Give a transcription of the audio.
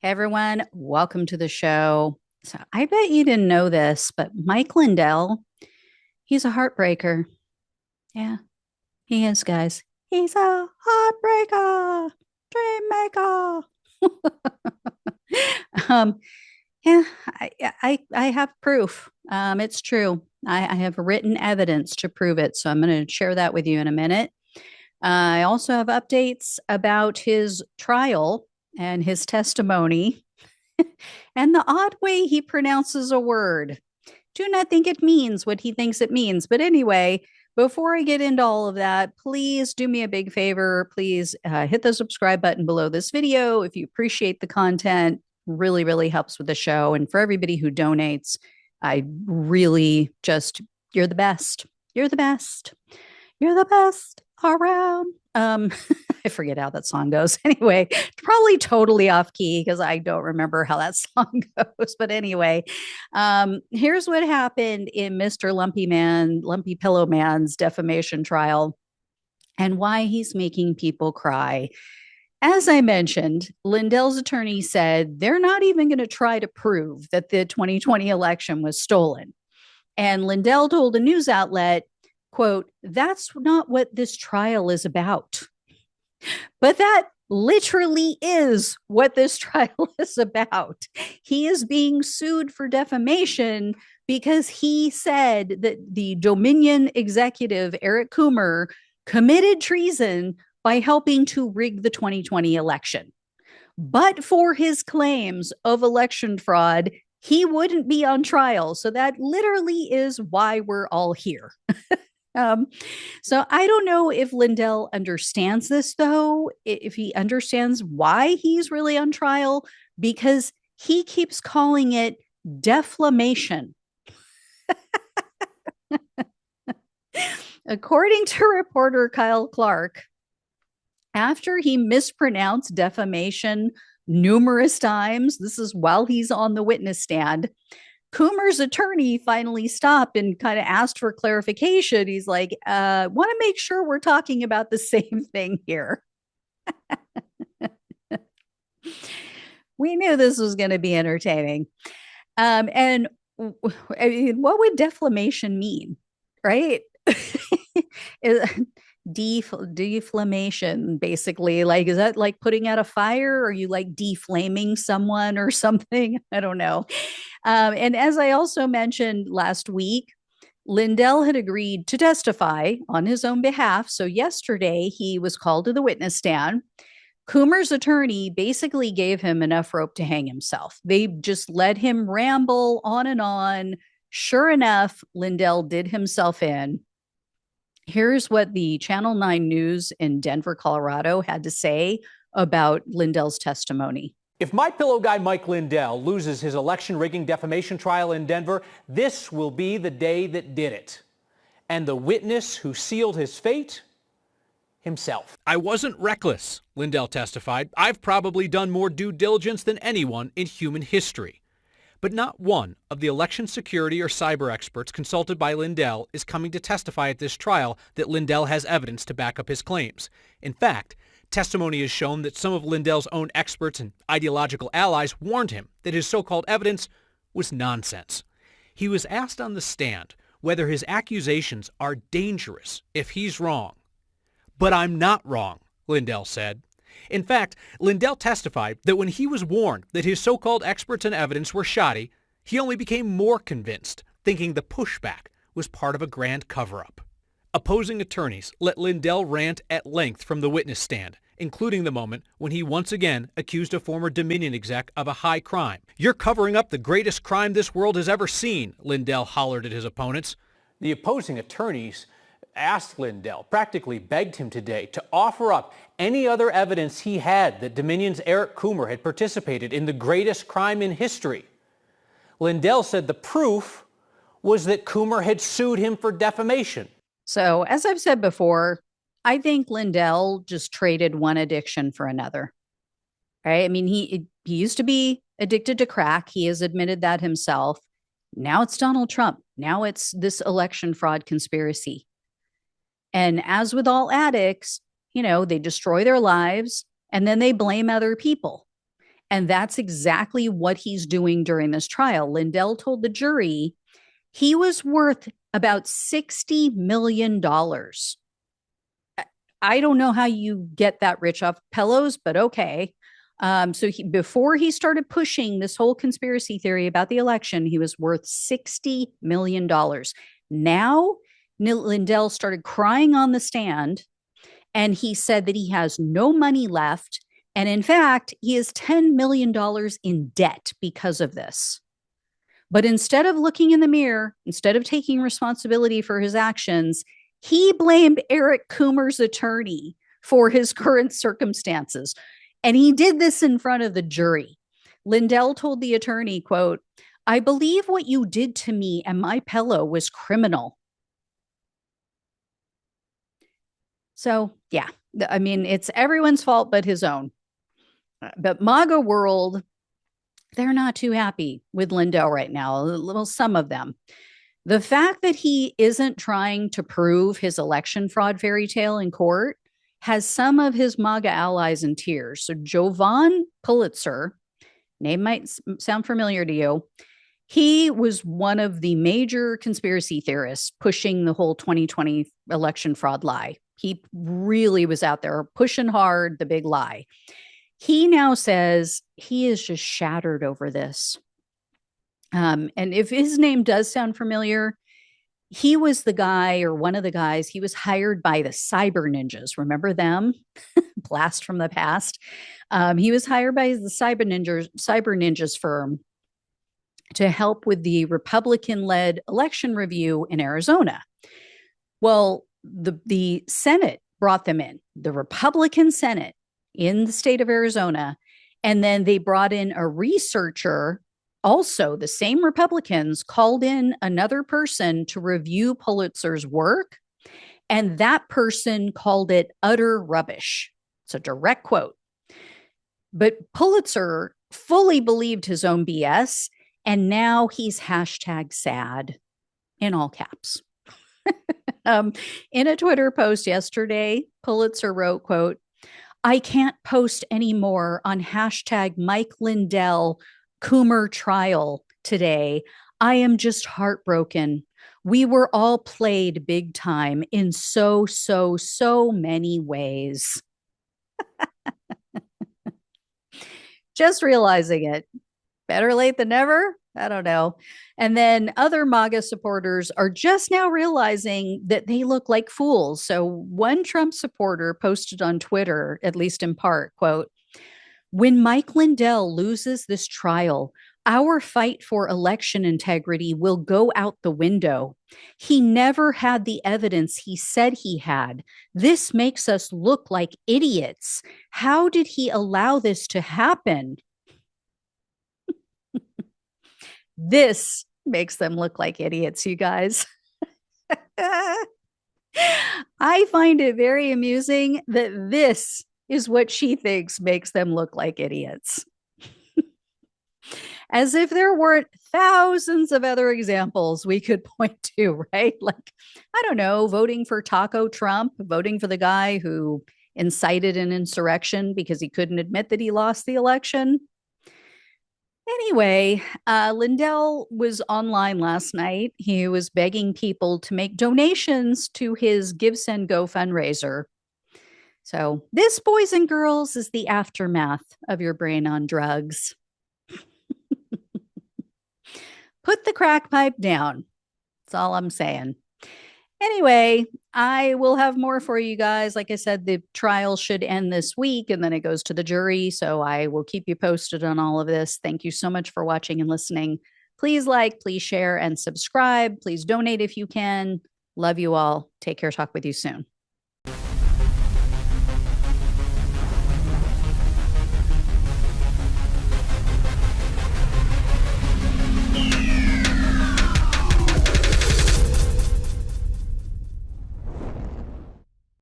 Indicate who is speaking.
Speaker 1: Hey everyone, welcome to the show. So I bet you didn't know this, but Mike Lindell, he's a heartbreaker. Yeah, he is, guys. He's a heartbreaker, dream maker. um, yeah, I have proof. It's true. I have written evidence to prove it. So I'm going to share that with you in a minute. I also have updates about his trial and his testimony and the odd way he pronounces a word. Do not think it means what he thinks it means. But anyway, before I get into all of that, please do me a big favor. Please hit the subscribe button below this video if you appreciate the content. Really, really helps with the show. And for everybody who donates, I really just, you're the best. You're the best. You're the best around. I forget how that song goes. Anyway, probably totally off key because I don't remember how that song goes. But anyway, here's what happened in Mr. Lumpy Pillow Man's defamation trial and why he's making people cry. As I mentioned, Lindell's attorney said they're not even going to try to prove that the 2020 election was stolen. And Lindell told a news outlet, quote, "That's not what this trial is about." But that literally is what this trial is about. He is being sued for defamation because he said that the Dominion executive, Eric Coomer, committed treason by helping to rig the 2020 election. But for his claims of election fraud, he wouldn't be on trial. So that literally is why we're all here. Um, so I don't know if Lindell understands this, though, if he understands why he's really on trial, because he keeps calling it defamation. According to reporter Kyle Clark, after he mispronounced defamation numerous times, this is while he's on the witness stand, Coomer's attorney finally stopped and kind of asked for clarification. He's like, want to make sure we're talking about the same thing here. We knew this was going to be entertaining. And I mean, what would defamation mean? Right? Deflammation, basically. Like, is that like putting out a fire? Or are you like deflaming someone or something? I don't know. And as I also mentioned last week, Lindell had agreed to testify on his own behalf. So yesterday he was called to the witness stand. Coomer's attorney basically gave him enough rope to hang himself. They just let him ramble on and on. Sure enough, Lindell did himself in. Here's what the Channel 9 News in Denver, Colorado had to say about Lindell's testimony.
Speaker 2: If My Pillow guy Mike Lindell loses his election rigging defamation trial in Denver, this will be the day that did it. And the witness who sealed his fate? Himself.
Speaker 3: I wasn't reckless, Lindell testified. I've probably done more due diligence than anyone in human history. But not one of the election security or cyber experts consulted by Lindell is coming to testify at this trial that Lindell has evidence to back up his claims. In fact, testimony has shown that some of Lindell's own experts and ideological allies warned him that his so-called evidence was nonsense. He was asked on the stand whether his accusations are dangerous if he's wrong. But I'm not wrong, Lindell said. In fact, Lindell testified that when he was warned that his so-called experts and evidence were shoddy, he only became more convinced, thinking the pushback was part of a grand cover-up. Opposing attorneys let Lindell rant at length from the witness stand, including the moment when he once again accused a former Dominion exec of a high crime. "You're covering up the greatest crime this world has ever seen," Lindell hollered at his opponents.
Speaker 2: The opposing attorneys asked Lindell, practically begged him today, to offer up any other evidence he had that Dominion's Eric Coomer had participated in the greatest crime in history. Lindell said the proof was that Coomer had sued him for defamation.
Speaker 1: So, as I've said before, I think Lindell just traded one addiction for another. Right? I mean, he used to be addicted to crack. He has admitted that himself. Now it's Donald Trump. Now it's this election fraud conspiracy. And as with all addicts, they destroy their lives and then they blame other people. And that's exactly what he's doing during this trial. Lindell told the jury he was worth about $60 million. I don't know how you get that rich off pillows, but okay. Before he started pushing this whole conspiracy theory about the election, he was worth $60 million. Now, Lindell started crying on the stand, and he said that he has no money left. And in fact, he is $10 million in debt because of this. But instead of looking in the mirror, instead of taking responsibility for his actions, he blamed Eric Coomer's attorney for his current circumstances. And he did this in front of the jury. Lindell told the attorney, quote, "I believe what you did to me and my pillow was criminal." So, yeah, I mean, it's everyone's fault but his own. But MAGA world, they're not too happy with Lindell right now, some of them. The fact that he isn't trying to prove his election fraud fairy tale in court has some of his MAGA allies in tears. So Jovan Pulitzer, name might sound familiar to you, he was one of the major conspiracy theorists pushing the whole 2020 election fraud lie. He really was out there pushing hard the big lie. He now says he is just shattered over this. And if his name does sound familiar, he was the guy, or one of the guys, he was hired by the cyber ninjas. Remember them? Blast from the past. He was hired by the cyber ninjas firm to help with the Republican-led election review in Arizona. Well, the Senate brought them in, the Republican Senate in the state of Arizona, and then they brought in a researcher. Also, the same Republicans called in another person to review Pulitzer's work, and that person called it utter rubbish. It's a direct quote. But Pulitzer fully believed his own BS, and now he's #sad in all caps. In a Twitter post yesterday, Pulitzer wrote, quote, "I can't post anymore on #Mike Lindell Coomer trial today. I am just heartbroken. We were all played big time in so many ways." Just realizing it. Better late than never? I don't know. And then other MAGA supporters are just now realizing that they look like fools. So one Trump supporter posted on Twitter, at least in part, quote, "When Mike Lindell loses this trial, our fight for election integrity will go out the window. He never had the evidence he said he had. This makes us look like idiots. How did he allow this to happen?" This makes them look like idiots, you guys. I find it very amusing that this is what she thinks makes them look like idiots. As if there weren't thousands of other examples we could point to, right? Like, I don't know, voting for Taco Trump, voting for the guy who incited an insurrection because he couldn't admit that he lost the election. Anyway, Lindell was online last night. He was begging people to make donations to his Give, Send, Go fundraiser. So this, boys and girls, is the aftermath of your brain on drugs. Put the crack pipe down. That's all I'm saying. Anyway, I will have more for you guys. Like I said, the trial should end this week and then it goes to the jury. So I will keep you posted on all of this. Thank you so much for watching and listening. Please like, please share, and subscribe. Please donate if you can. Love you all. Take care. Talk with you soon.